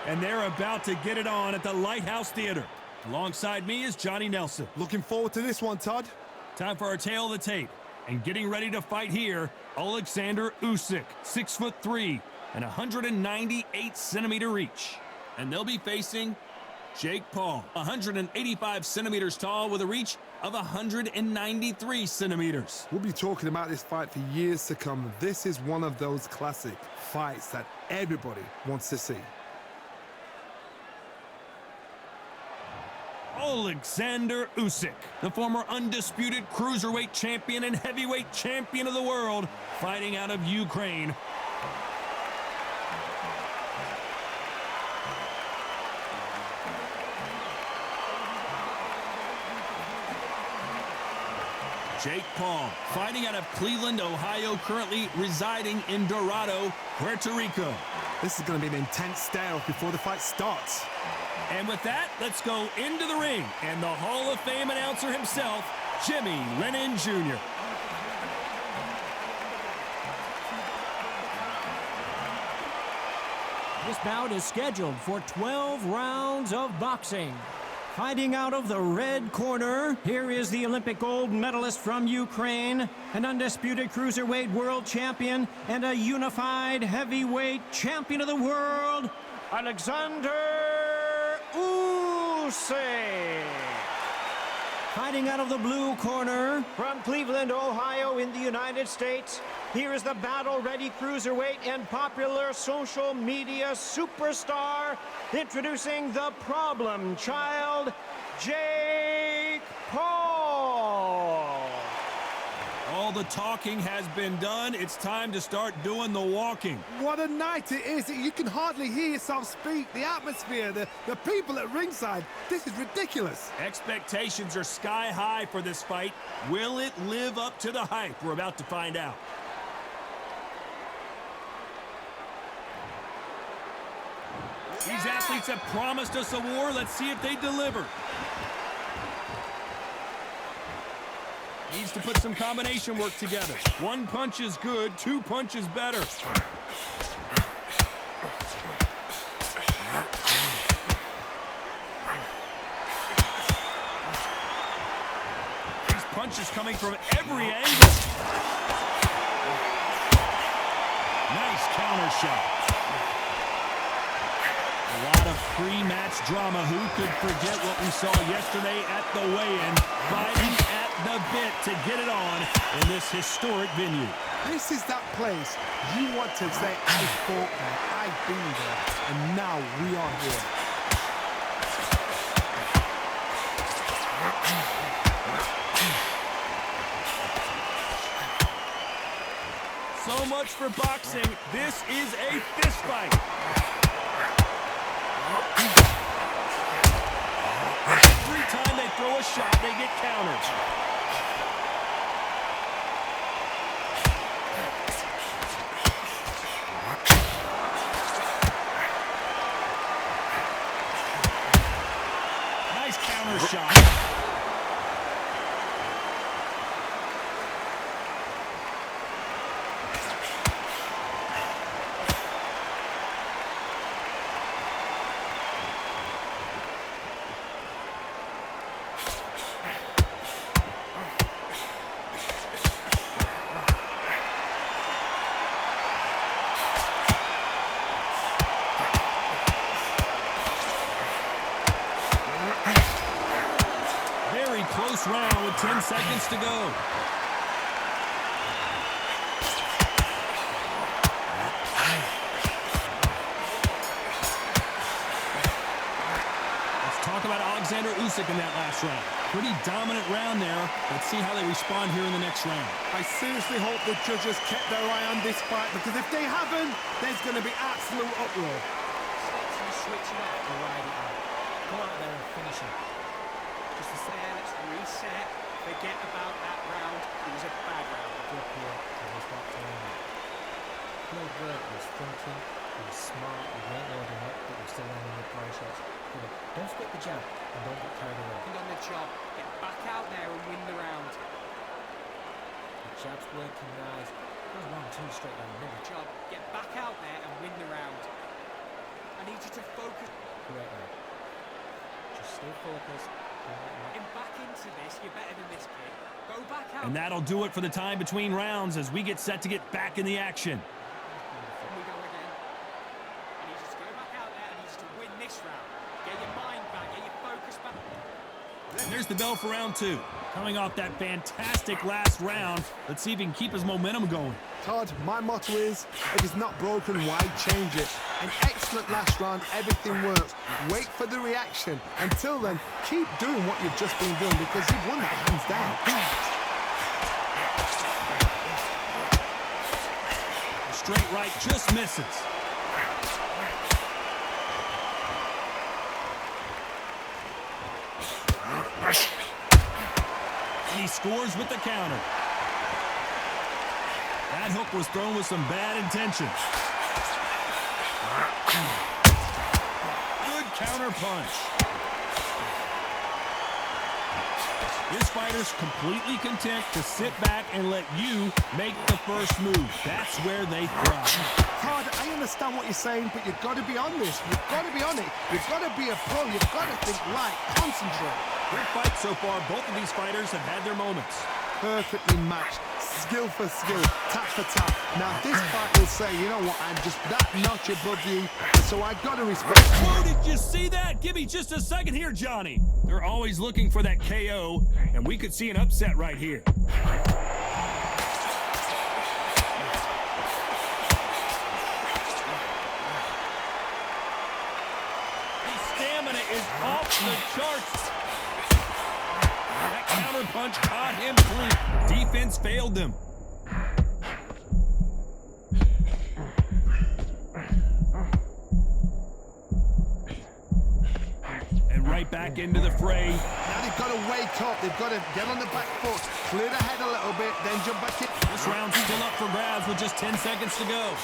here, and they're about to get it on at the Lighthouse Theater. Alongside me is Johnny Nelson. Looking forward to this one, Todd. Time for our tale of the tape. And getting ready to fight here, Oleksander Usyk, 6'3" and 198 centimeter reach. And they'll be facing Jake Paul, 185 centimeters tall with a reach of 193 centimeters. We'll be talking about this fight for years to come. This is one of those classic fights that everybody wants to see. Oleksander Usyk, the former undisputed cruiserweight champion and heavyweight champion of the world, fighting out of Ukraine. Jake Paul, fighting out of Cleveland, Ohio, currently residing in Dorado, Puerto Rico. This is going to be an intense standoff before the fight starts. And with that, let's go into the ring. And the Hall of Fame announcer himself, Jimmy Lennon Jr. This bout is scheduled for 12 rounds of boxing. Fighting out of the red corner, here is the Olympic gold medalist from Ukraine, an undisputed cruiserweight world champion, and a unified heavyweight champion of the world, Oleksander Usyk. Fighting out of the blue corner, from Cleveland, Ohio in the United States, here is the battle-ready cruiserweight and popular social media superstar, introducing the problem child, Jake Paul. All the talking has been done. It's time to start doing the walking. What a night it is. You can hardly hear yourself speak. The atmosphere, the people at ringside. This is ridiculous. Expectations are sky high for this fight. Will it live up to the hype? We're about to find out. These athletes have promised us a war. Let's see if they deliver. Needs to put some combination work together. One punch is good, two punches better. These punches coming from every angle. Nice counter shot. A lot of pre-match drama. Who could forget what we saw yesterday at the weigh-in? Fighting at the bit to get it on in this historic venue. This is that place you want to say, I fought there, I've been there, and now we are here. So much for boxing. This is a fist fight. Every time they throw a shot, they get countered. Nice counter shot. Close round with 10 seconds to go. Let's talk about Oleksander Usyk in that last round. Pretty dominant round there. Let's see how they respond here in the next round. I seriously hope the judges kept their eye on this fight, because if they haven't, there's going to be absolute uproar. Switch it up or ride it out. Go out there and finish it. Just to say, let's reset. Forget about that round. It was a bad round. Good work. Good work. He was thinking. He was smart. He weren't loading up, but he was still landing the power shots. Don't forget the jab and don't get carried away. Think on the job. Get back out there and win the round. The jab's working nice. Goes 1-2 straight down the middle. Job. Get back out there and win the round. And I need you to focus. Great, man. Just stay focused. Getting back into this, you're better than this, kid. Go back out. And that'll do it for the time between rounds as we get set to get back in the action. Here we go again. I need you to go back out there. I need you to win this round. Get your mind back. Get your focus back. And there's the bell for round 2. Coming off that fantastic last round, let's see if he can keep his momentum going. Todd, my motto is, if it's not broken, why change it? An excellent last round, everything works. Wait for the reaction. Until then, keep doing what you've just been doing because you've won that hands down. The straight right just misses. And he scores with the counter. That hook was thrown with some bad intentions. Good counter punch. This fighter's completely content to sit back and let you make the first move. That's where they thrive. Todd, I understand what you're saying, but you've got to be on this. You've got to be on it. You've got to be a pro. You've got to think right. Concentrate. Great fight so far. Both of these fighters have had their moments. Perfectly matched. Skill for skill, tap for tap. Now this fight will say, you know what, I'm just that notch above you, so I got to respect you. Whoa, did you see that? Give me just a second here, Johnny. They're always looking for that KO, and we could see an upset right here. His stamina is off the charts. That counter punch caught him clean. Defense failed them. And right back into the fray. Now they've got to wake up. They've got to get on the back foot, clear the head a little bit, then jump back in. This round's still up for grabs with just 10 seconds to go.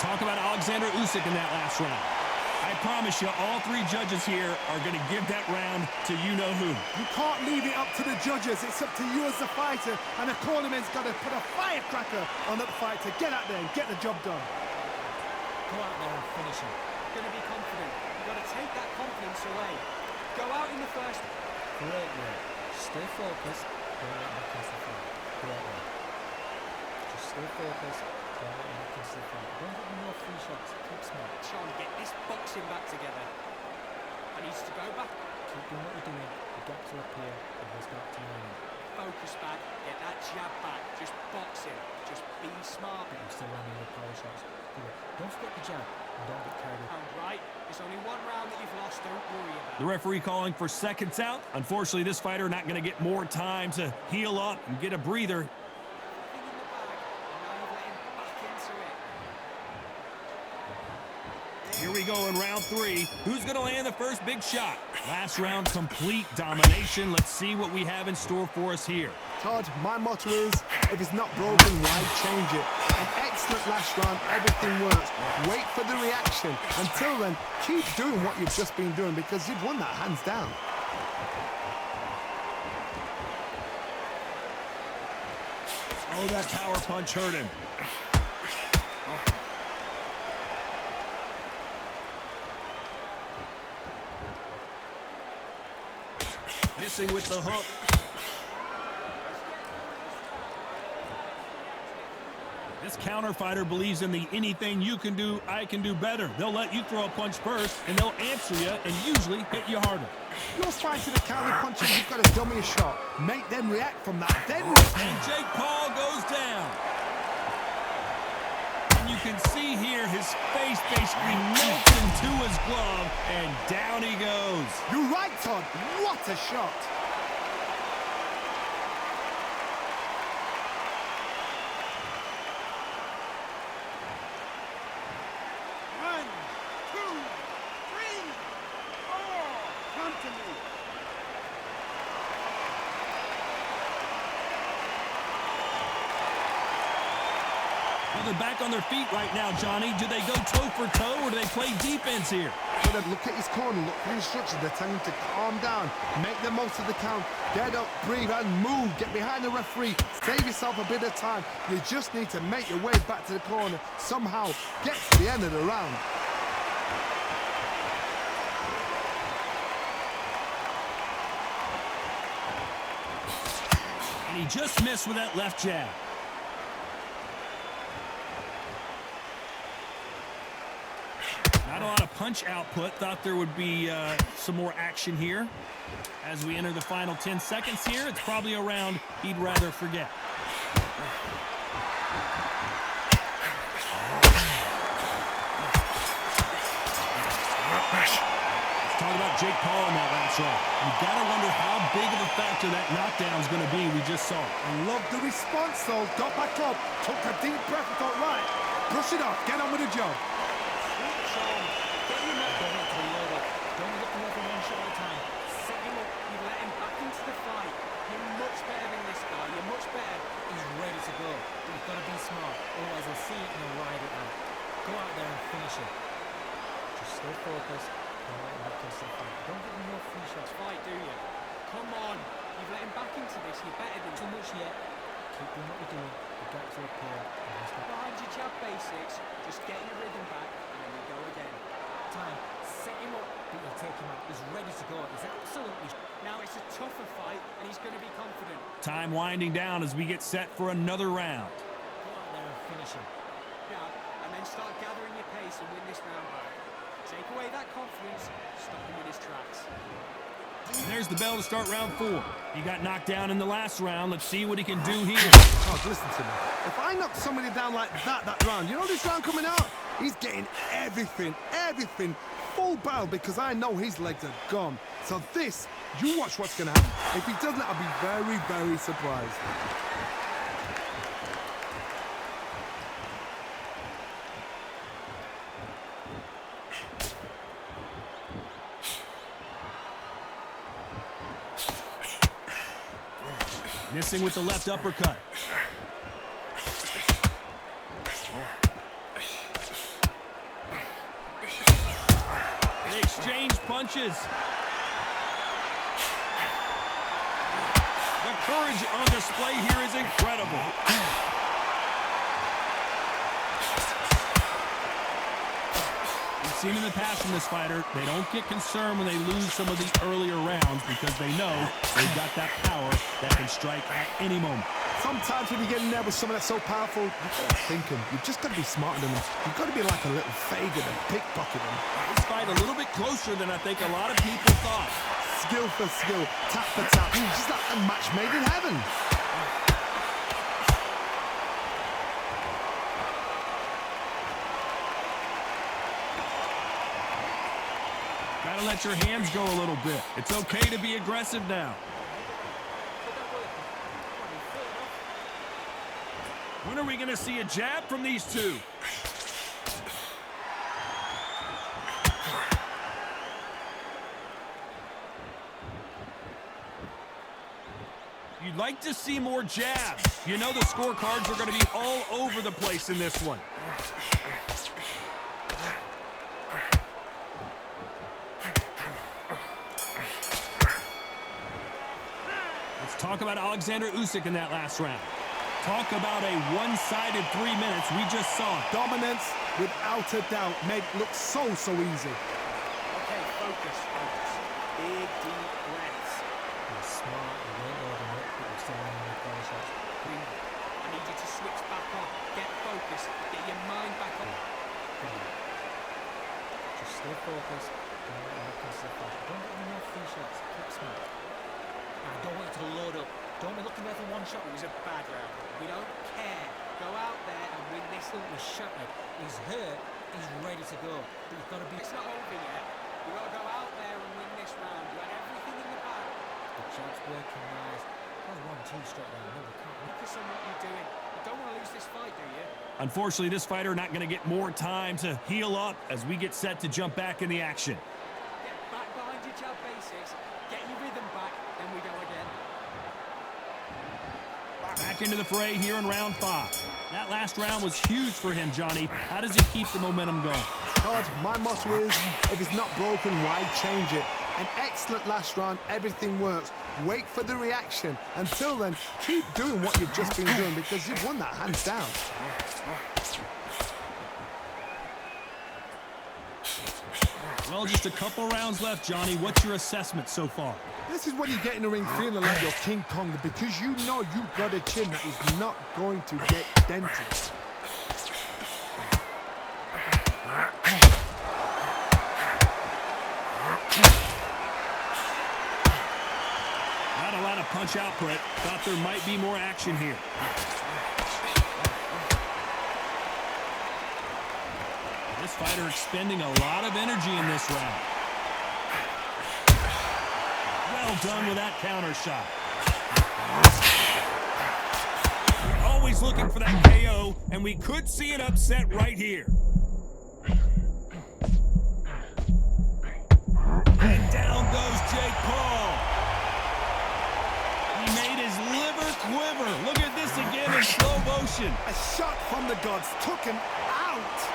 Talk about Oleksander Usyk in that last round. I promise you, all 3 judges here are going to give that round to you-know-who. You can't leave it up to the judges. It's up to you as the fighter, and the cornerman's got to put a firecracker on that fight to get out there and get the job done. Go out there and finish him. You're going to be confident. You've got to take that confidence away. Go out in the first. Great work. Stay focused. Don't let him cast the fight. Great work. Just stay focused. Don't let him cast the fight. Don't get any more free shots. Keep smart. Sean, get this boxing back together. I need you to go back. Keep doing what you're doing. The gaps are up here, and he'll start to learn. Focus back. Get that jab back. Just boxing. Just be smart. But you're still landing your power shots. Don't forget the jab. And don't get carried away. Right. There's only one round that you've lost. Don't worry about it. The referee calling for seconds out. Unfortunately, this fighter not going to get more time to heal up and get a breather. Here we go in round 3. Who's going to land the first big shot? Last round, complete domination. Let's see what we have in store for us here. Todd, my motto is, if it's not broken, why change it? An excellent last round, everything works. Wait for the reaction. Until then, keep doing what you've just been doing because you've won that hands down. Oh, that power punch hurt him. Missing with the hook. This counter fighter believes in the anything you can do, I can do better. They'll let you throw a punch first, and they'll answer you and usually hit you harder. You're fighting the counter punches, you've got to dummy a shot. Make them react from that, then And Jake Paul goes down. And you can see here his face basically melts into his glove, and down he goes. You're right, Todd. What a shot. Well, they're back on their feet right now, Johnny. Do they go toe for toe or do they play defense here? But then look at his corner, look for the instructions. They're telling him to calm down, make the most of the count, get up, breathe, and move. Get behind the referee, save yourself a bit of time. You just need to make your way back to the corner, somehow get to the end of the round. And he just missed with that left jab. Not a lot of punch output. Thought there would be some more action here. As we enter the final 10 seconds here, it's probably a round he'd rather forget. Let's talk about Jake Paul in that last round. You've got to wonder how big of a factor that knockdown is going to be we just saw. I love the response, though. Got back up, took a deep breath and thought, right, brush it off, get on with the job. Otherwise, he'll see it and he'll ride it out. Go out there and finish it. Just stay focused. Don't let him back into the fight. Don't give him no free shots. Fight, do you? Come on. You've let him back into this. You're better than too much yet. Keep doing what you're doing. You got to appeal. Behind your jab basics, just get your rhythm back and then we go again. Time. Set him up, but you'll take him out. He's ready to go. He's absolutely... Now it's a tougher fight and he's going to be confident. Time winding down as we get set for another round. Finish him. Yeah, and then start gathering your pace and win this round back. Take away that confidence, stop him in his tracks. And there's the bell to start round 4. He got knocked down in the last round. Let's see what he can do here. Oh, listen to me. If I knock somebody down like that round, you know this round coming out? He's getting everything, full barrel because I know his legs are gone. So this, you watch what's going to happen. If he doesn't, I'll be very, very surprised. Missing with the left uppercut. They exchange punches. The courage on display here is incredible. We've seen in the past from this fighter, they don't get concerned when they lose some of the earlier rounds because they know they've got that power that can strike at any moment. Sometimes when you get in there with someone that's so powerful, you're thinking, you've just got to be smarter than them. You've got to be like a little Fagan and pickpocket them. This fight a little bit closer than I think a lot of people thought. Skill for skill, tap for tap. Just like a match made in heaven. Gotta let your hands go a little bit. It's okay to be aggressive now. When are we gonna see a jab from these two? You'd like to see more jabs. You know the scorecards are gonna be all over the place in this one. Talk about Oleksander Usyk in that last round. Talk about a one-sided 3 minutes we just saw. Dominance, without a doubt, made look so easy. Okay, focus. Big, deep breaths. You're smart, you won't load them up, but you're still running your power shots. Breathe. I need you to switch back on. Get focused. Get your mind back on. Just stay focused. Don't let them look into the fight. Don't get any more free shots. Keep smart. I don't want you to load up. Don't be looking there for one shot. It was a bad round. We don't care. Go out there and win this. Look, was shattered. He's hurt. He's ready to go. But you've got to be... It's not over yet. You've got to go out there and win this round. You had everything in the bag. The jab's working nice. That's 1-2 straight down. No, we can't focus on what you're doing. You don't want to lose this fight, do you? Unfortunately, this fighter not going to get more time to heal up as we get set to jump back in the action. Get back behind your jab basics. Get your rhythm back. Then we go again. Back into the fray here in round 5. That last round was huge for him, Johnny. How does he keep the momentum going? Todd, my motto is, if it's not broken, why change it? An excellent last round, everything works. Wait for the reaction. Until then, keep doing what you've just been doing because you've won that hands down. Well, just a couple rounds left, Johnny. What's your assessment so far? This is when you get in the ring feeling like you're King Kong because you know you've got a chin that is not going to get dented. Not a lot of punch output. Thought there might be more action here. This fighter expending a lot of energy in this round. Well done with that counter shot. We're always looking for that KO, and we could see an upset right here. And down goes Jake Paul. He made his liver quiver. Look at this again in slow motion. A shot from the gods took him out.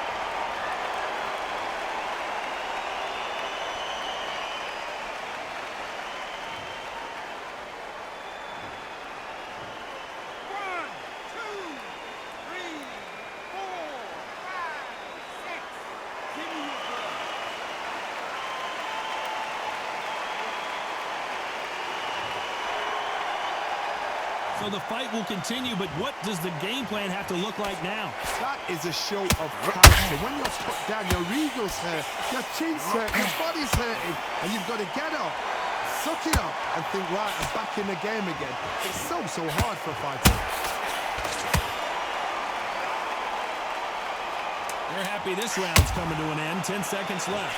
So the fight will continue, but what does the game plan have to look like now? That is a show of character. When you're put down, your eagle's hurt, your chin's hurt, your body's hurting, and you've got to get up, suck it up, and think, right, I'm back in the game again. It's so hard for a fighter. They're happy this round's coming to an end. 10 seconds left.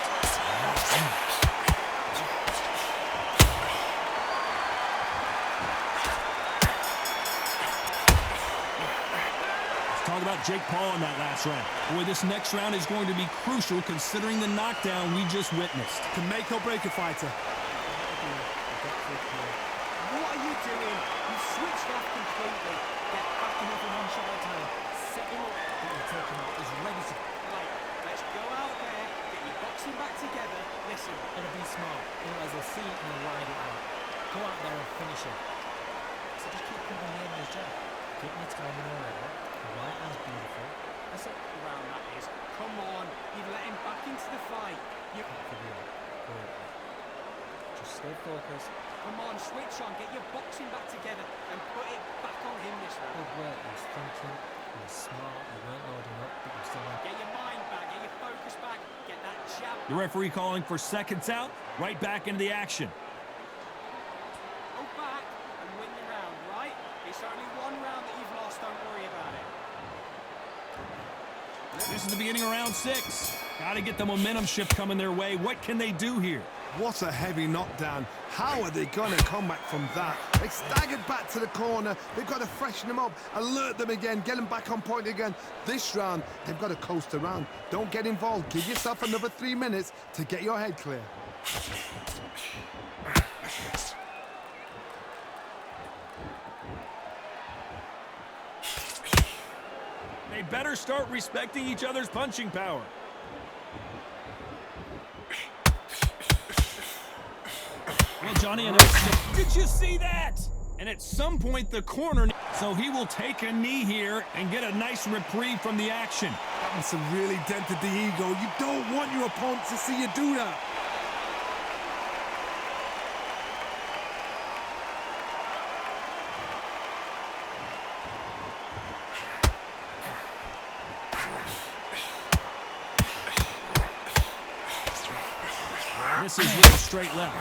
Talk about Jake Paul in that last round. Boy, this next round is going to be crucial considering the knockdown we just witnessed. Can make or break a fighter. What are you doing? You switched off completely. Get back another one shot at a time. Set him up. You're taking out. He's ready to... Right, let's go out there, get your boxing back together. Listen, Gotta be smart. Otherwise they'll see it and they'll ride it out. Go out there and finish him. So just keep coming in his jab. Keep your timing already. The right hand's beautiful. That's it. round that is. Come on, you've let him back into the fight. You... Just stay focused. Come on, switch on, get your boxing back together and put it back on him this round. Good work. He was thinking. He was smart. He weren't loading up, but you still like... Get your mind back, get your focus back, get that jab. The referee calling for seconds out, right back into the action. Go back and win the round, right? It's only one round that you've lost, don't worry about it. This is the beginning of round 6. Got to get the momentum shift coming their way. What can they do here? What a heavy knockdown. How are they going to come back from that? They staggered back to the corner. They've got to freshen them up, alert them again, get them back on point again. This round, they've got to coast around. Don't get involved. Give yourself another 3 minutes to get your head clear. They better start respecting each other's punching power. Well, Johnny, I know. Did you see that? And at some point, the corner... So he will take a knee here and get a nice reprieve from the action. That must have really dented the ego. You don't want your opponent to see you do that. This is with a straight left.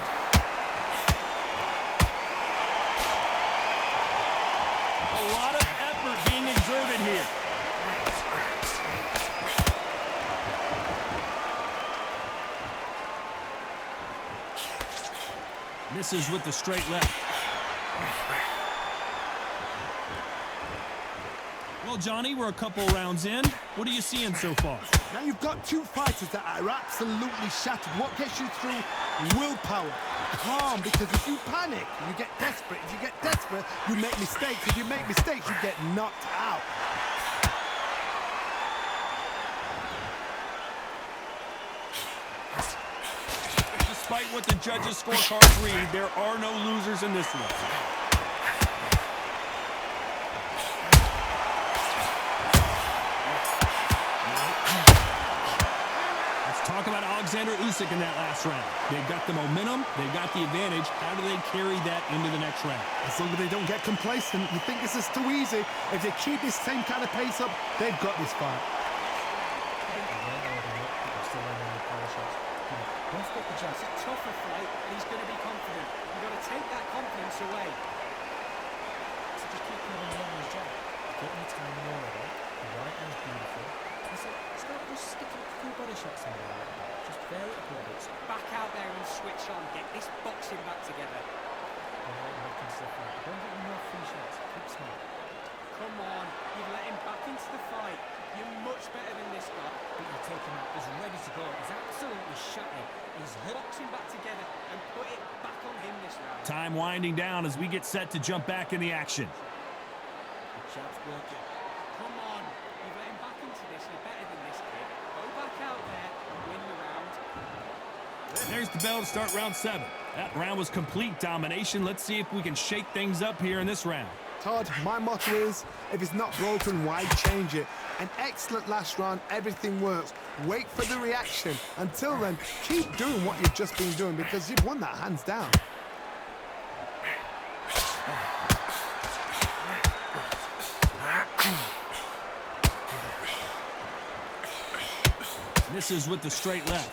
A lot of effort being exerted here. Misses with the straight left. Well, Johnny, we're a couple rounds in. What are you seeing so far? Now you've got two fighters that are absolutely shattered. What gets you through? Willpower. Calm, because if you panic, you get desperate. If you get desperate, you make mistakes. If you make mistakes, you get knocked out. despite what the judges' scorecards read, there are no losers in this one. Let's talk about Oleksander Usyk in that last round. They've got the momentum, they've got the advantage. How do they carry that into the next round? As long as they don't get complacent, you think this is too easy. If they keep this same kind of pace up, they've got this fight. It's a tougher fight, and he's going to be confident. You've got to take that confidence away. So just keep moving on his job. Getting your timing already. The right hand's beautiful. And so start just sticking a few body shots in there. Just very appropriate. Back out there and switch on. Get this boxing back together. Alright, back into the fight. Don't get any more free shots. Keep smart. Come on, you've let him back into the fight. You're much better than this guy. But you take him out. He's ready to go. He's absolutely shattered. He's hurt. Box him back together and put it back on him this round. Time winding down as we get set to jump back in the action. The jab's working. Come on, you've let him back into this. You're better than this kid. Go back out there and win the round. There's the bell to start round 7. That round was complete domination. Let's see if we can shake things up here in this round. Todd, my motto is, if it's not broken, why change it? An excellent last round, everything works. Wait for the reaction. Until then, keep doing what you've just been doing because you've won that hands down. Misses with the straight left.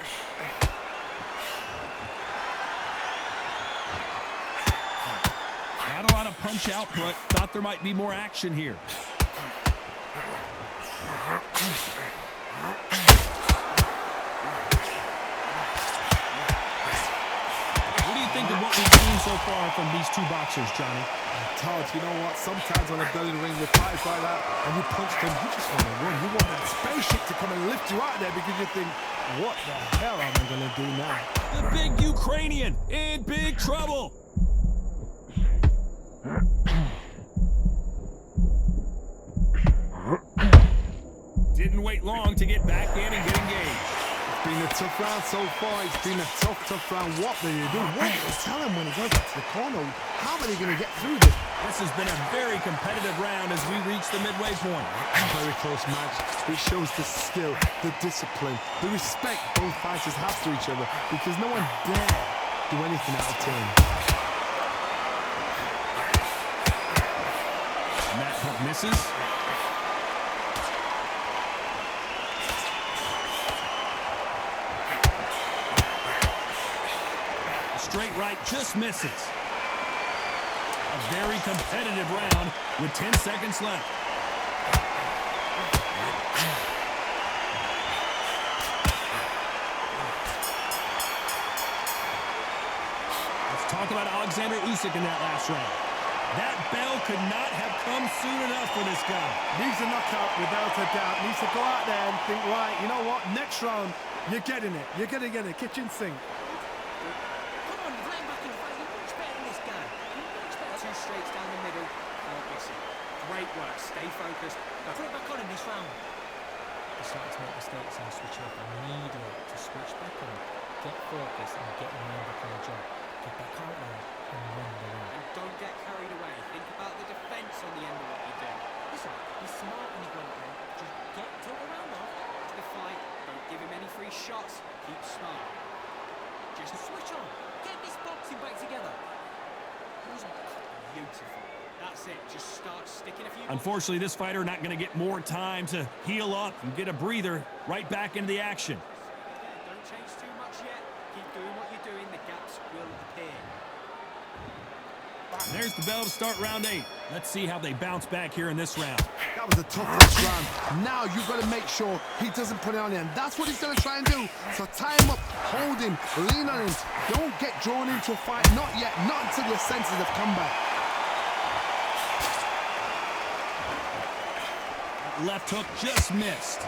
Not a lot of punch output. Thought there might be more action here. What do you think of what we've seen so far from these two boxers, Johnny? Todd, you know what? Sometimes on a belly ring with fights like that, and you punch them, you just want to run. You want that spaceship to come and lift you out there because you think, what the hell am I going to do now? The big Ukrainian in big trouble. Didn't wait long to get back in and get engaged. It's been a tough round so far. It's been a tough round. What do you do? What do you tell him when he goes back to the corner? How are they going to get through this? This has been a very competitive round as we reach the midway point. Very close match. It shows the skill, the discipline, the respect both fighters have for each other because no one dare do anything out of turn. And that hook misses. Straight right just misses. A very competitive round with 10 seconds left. Let's talk about Oleksander Usyk in that last round. That bell could not have come soon enough for this guy. Needs a knockout without a doubt. Needs to go out there and think, right, you know what? Next round, you're getting it. You're going to get it. Kitchen sink. Two straights down the middle. Great work. Stay focused. Put it back on in this round. They're starting to make mistakes and switch up. I need you to switch back on, get focused and get your mind back on the job. Get back out there and win the round. And don't get carried away. Think about the defense on the end of what you do. Listen, be smart when you go out there. Just take the round off. To the fight. Don't give him any free shots. Keep smart. Just switch on. Get this boxing back together. Beautiful. That's it. Just start sticking a few. Unfortunately, this fighter not going to get more time to heal up and get a breather. Right back into the action. Don't change too much yet. Keep doing what you're doing. The gaps will appear. There's the bell to start round 8. Let's see how they bounce back here in this round. That was a tough last round. Now you've got to make sure he doesn't put it on you. And that's what he's going to try and do. So tie him up, hold him, lean on him. Don't get drawn into a fight. Not yet. Not until your senses have come back. Left hook just missed.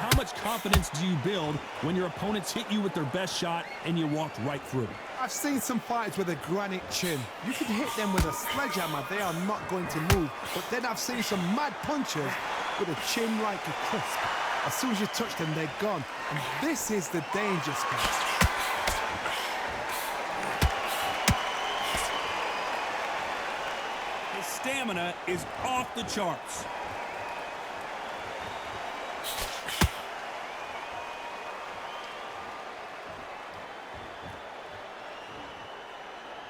How much confidence do you build when your opponents hit you with their best shot and you walked right through? I've seen some fighters with a granite chin. You can hit them with a sledgehammer, they are not going to move. But then I've seen some mad punchers with a chin like a crisp. As soon as you touch them, they're gone. And this is the danger spot. His stamina is off the charts.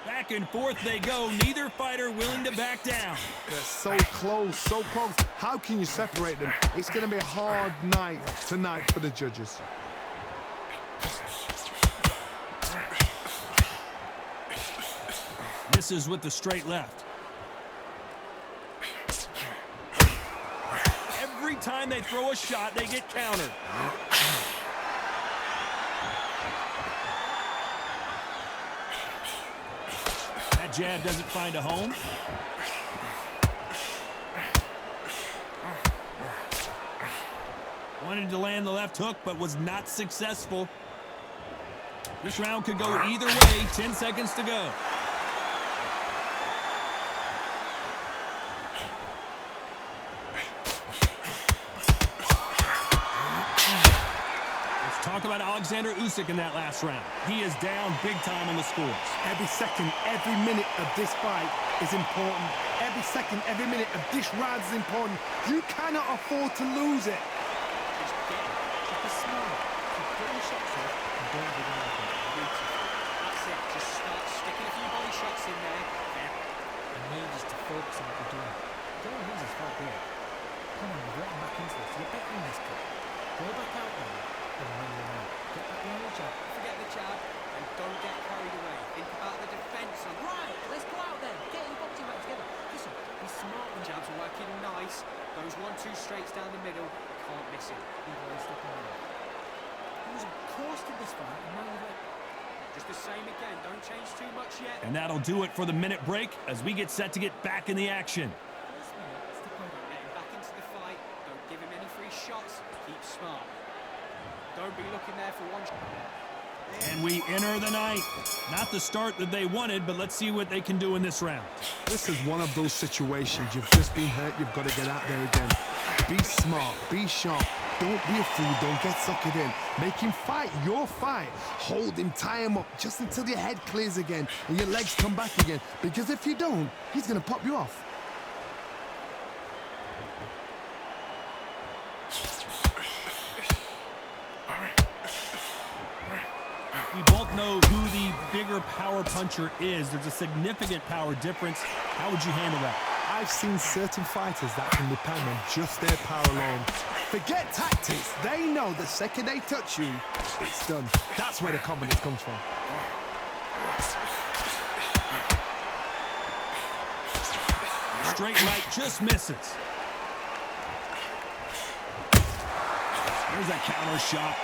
Back and forth they go, neither fighter willing to back down. They're so close, so close. How can you separate them? It's going to be a hard night tonight for the judges. Misses with the straight left. Every time they throw a shot, they get countered. That jab doesn't find a home. Wanted to land the left hook, but was not successful. This round could go either way. 10 seconds to go. Talk about Oleksander Usyk in that last round. He is down big time on the scores. Every second, every minute of this fight is important. Every second, every minute of this round is important. You cannot afford to lose it. Just get it. Just be smart. Keep getting shots off and don't give them up. Beautiful. That's it. Just start sticking a few body shots in there. And need is to focus on what you're doing. Don't lose this fight there. Come on, you're getting back into this. You're better in this kid. Go back out there. And run your mouth. Get back behind the jab. Forget the jab and don't get carried away. Think about the defense on Right, let's go out there. Get your boxing back together. Listen, be smart when jabs are working nice. Those 1-2 straights down the middle, can't miss it. you've always stuck in there. He was close to this fight, and now you've like... Just the same again. Don't change too much yet. And that'll do it for the minute break as we get set to get back in the action. This minute, stick on it. Get him back into the fight. Don't give him any free shots. Keep smart. Don't be looking there for one shot. And we enter the ninth. Not the start that they wanted, but let's see what they can do in this round. This is one of those situations. You've just been hurt. You've got to get out there again. Be smart. Be sharp. Don't be a fool. Don't get suckered in. Make him fight your fight. Hold him. Tie him up just until your head clears again and your legs come back again. Because if you don't, he's going to pop you off. We both know who the bigger power puncher is. There's a significant power difference. How would you handle that? I've seen certain fighters that can depend on just their power alone. Forget tactics. They know the second they touch you, it's done. That's where the confidence comes from. Straight right just misses. There's that counter shot.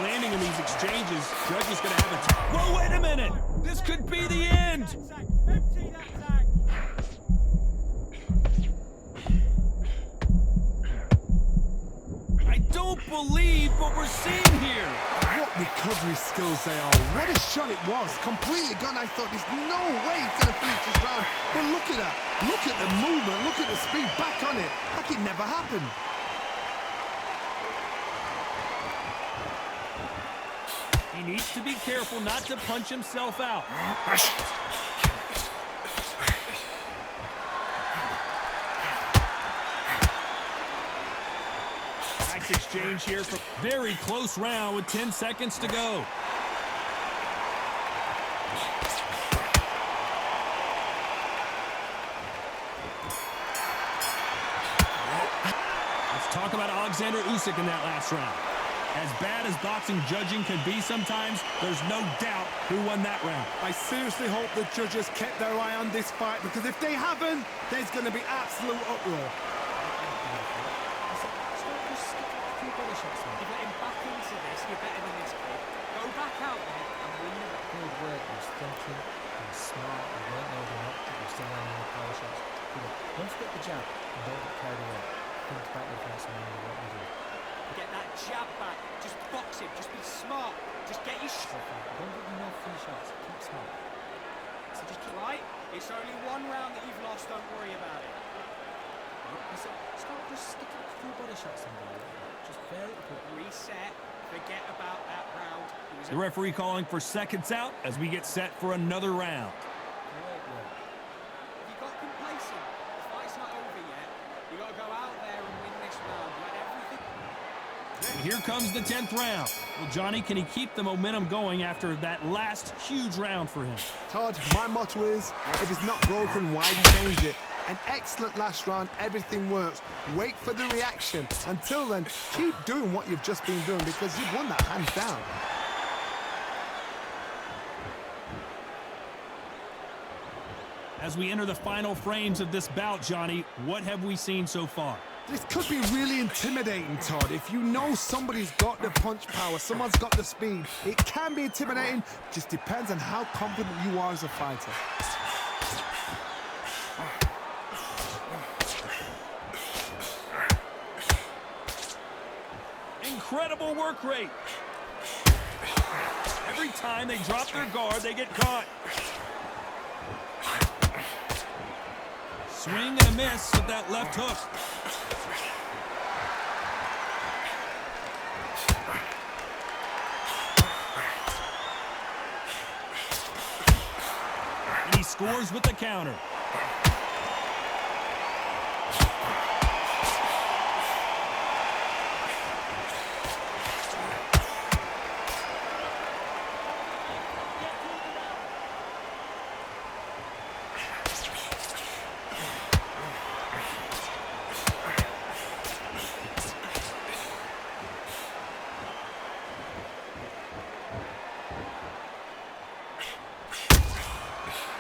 Landing in these exchanges, judge is going to have a... Whoa, wait a minute! This could be the end! Empty that tank! I don't believe what we're seeing here! What recovery skills they are. What a shot it was. Completely gone. I thought there's no way he's going to finish this round. But look at that. Look at the movement. Look at the speed. Back on it. Like it never happened. He needs to be careful not to punch himself out. Nice exchange here. For very close round with 10 seconds to go. Let's talk about Oleksander Usyk in that last round. As bad as boxing judging can be sometimes, there's no doubt who won that round. I seriously hope the judges kept their eye on this fight, because if they haven't, there's going to be absolute uproar. Few body shots, man. You get him back into this, you're better than this kid. Go back out there and win the... Good work, he was thinking, he was smart, he weren't holding up. still landing the power shots. Good. Don't forget the jab and don't get carried away. Think about your defense and what you do. Get that jab back. Just box him. Just be smart. Just get your So far, don't give him no free shots. Keep smart. So just keep right. It's only one round that you've lost. Don't worry about it. So start just sticking a few body shots in there. Just vary it a bit. Reset. Forget about that round. It was The referee calling for seconds out as we get set for another round. Great work. You got complacent. The fight's not over yet. You got to go out there and win this round. Let everything. And here comes the 10th round. Well, Johnny, can he keep the momentum going after that last huge round for him? Todd, my motto is, if it's not broken, why change it? An excellent last round, everything works. Wait for the reaction. Until then, keep doing what you've just been doing because you've won that hands down. As we enter the final frames of this bout, Johnny, what have we seen so far? This could be really intimidating, Todd. If you know somebody's got the punch power, someone's got the speed, it can be intimidating. Just depends on how confident you are as a fighter. Incredible work rate. Every time they drop their guard, they get caught. Swing and a miss with that left hook. And he scores with the counter.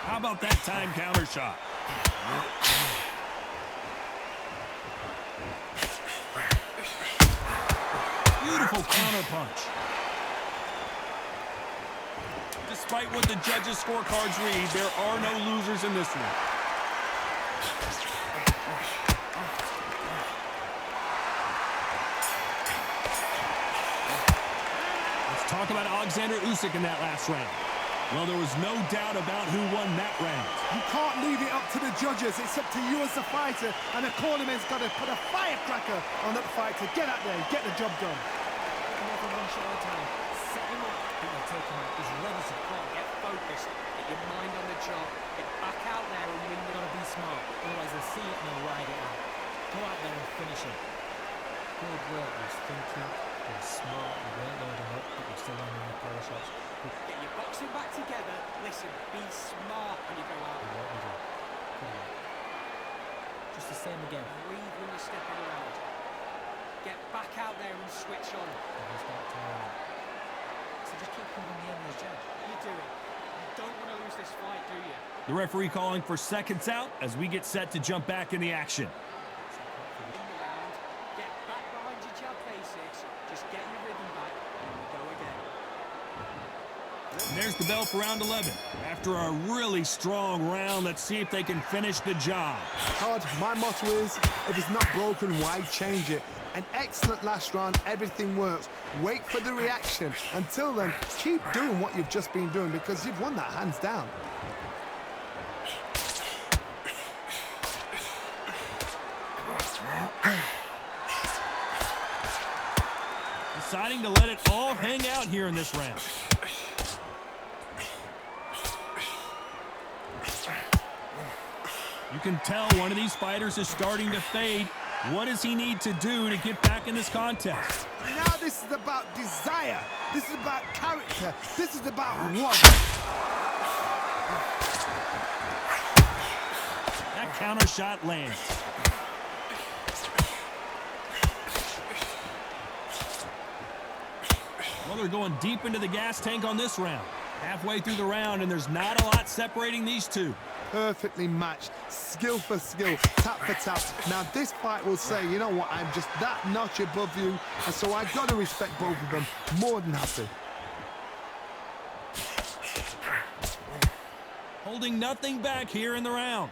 How about that time counter shot? Beautiful counter punch. Despite what the judges' scorecards read, there are no losers in this one. Let's talk about Oleksander Usyk in that last round. Well, there was no doubt about who won that round. You can't leave it up to the judges. It's up to you as the fighter, and the cornerman's got to put a firecracker on that fight to get out there and get the job done. Another one shot at a time. Set him up. But you'll take him out. He's ready to fight. Get focused. Get your mind on the job. Get back out there and win. You've got to be smart. Otherwise they'll see it and they'll ride it out. Go out there and finish him. Good work. He was thinking. He was smart. He weren't loading up, but you're still landing the power shots. Get your boxing back together. Listen, be smart when you go out. What we do. Good work. Just the same again. Breathe when you're stepping around. Get back out there and switch on. And he'll start tiring out. So just keep putting the end of the jab. You do it. You don't want to lose this fight, do you? The referee calling for seconds out as we get set to jump back in the action. In the round, get back behind your jab basics. Just get your rhythm back and we go again. And there's the bell for round 11. After a really strong round, let's see if they can finish the job. Todd, my motto is, if it's not broken, why change it? An excellent last round, everything works. Wait for the reaction. Until then, keep doing what you've just been doing because you've won that hands down. Deciding to let it all hang out here in this round. You can tell one of these fighters is starting to fade. What does he need to do to get back in this contest? Now this is about desire. This is about character. This is about what? That counter shot lands. Well, they're going deep into the gas tank on this round. Halfway through the round, and there's not a lot separating these two. Perfectly matched, skill for skill, tap for tap. Now this fight will say, you know what, I'm just that notch above you, and so I've got to respect both of them. More than happy. holding nothing back here in the round.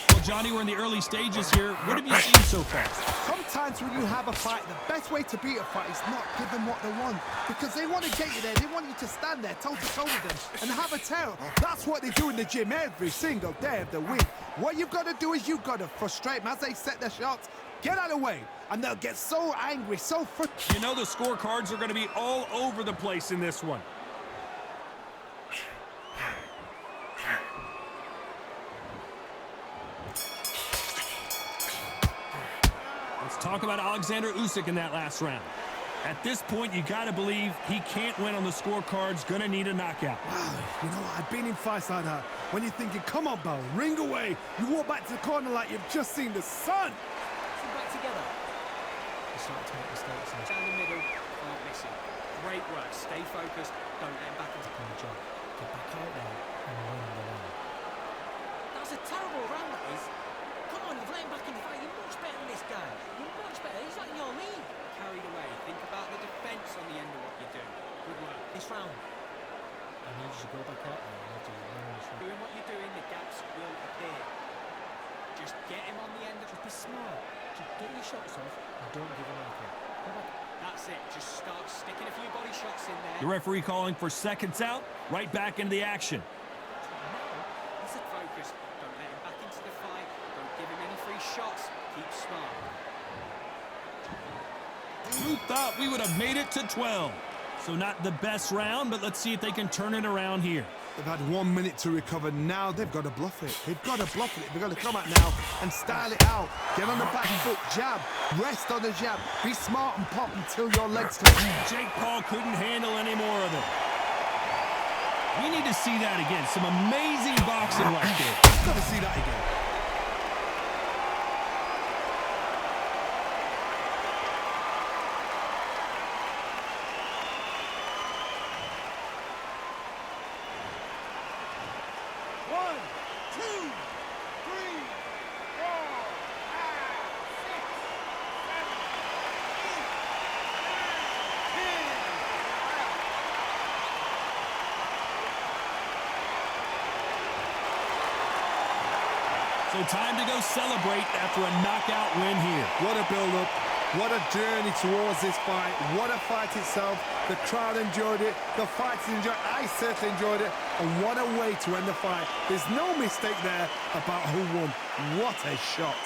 Well, Johnny, we're in the early stages here. What have you seen so far? Sometimes when you have a fight, the best way to beat a fight is not give them what they want. Because they want to get you there. They want you to stand there toe-to-toe with them and have a tear. That's what they do in the gym every single day of the week. What you've got to do is you've got to frustrate them as they set their shots. Get out of the way. And they'll get so angry, so frustrated. You know the scorecards are going to be all over the place in this one. Let's talk about Oleksander Usyk in that last round. At this point, you got to believe he can't win on the scorecards. Going to need a knockout. Wow, you know what? I've been in fights like that. When you're thinking, come on, Bo, ring away. You walk back to the corner like you've just seen the sun. Sit back together. You start to make mistakes. Down the middle, aren't missing. Great work. Stay focused. Don't let him back into Good job. Get back out there and win the round. That was a terrible round, that is. Come on, you've let him back in the fight. You're much better than this guy. You're much better. He's not in your league. carried away. Think about the defence on the end of what you do. Good work. This round. I need you to go back out there and do learn this round. Doing what you're doing, the gaps will appear. Just get him on the end of Just be smart. Just get your shots off and don't give him anything. Go back. That's it. Just start sticking a few body shots in there. The referee calling for seconds out. Right back into the action. He's focused. Don't let him back into the fight. Don't give him any free shots. Keep smart. Who thought we would have made it to 12? So not the best round, but let's see if they can turn it around here. They've had 1 minute to recover. Now they've got to bluff it. They've got to bluff it. They've got to come out now and style it out. Get on the back foot, jab. Rest on the jab. Be smart and pop until your legs touch. Jake Paul couldn't handle any more of it. We need to see that again. Some amazing boxing right there. Got to see that again. So time to go celebrate after a knockout win here. What a build-up. What a journey towards this fight. What a fight itself. The crowd enjoyed it. The fighters enjoyed it. I certainly enjoyed it. And what a way to end the fight. There's no mistake there about who won. What a shot.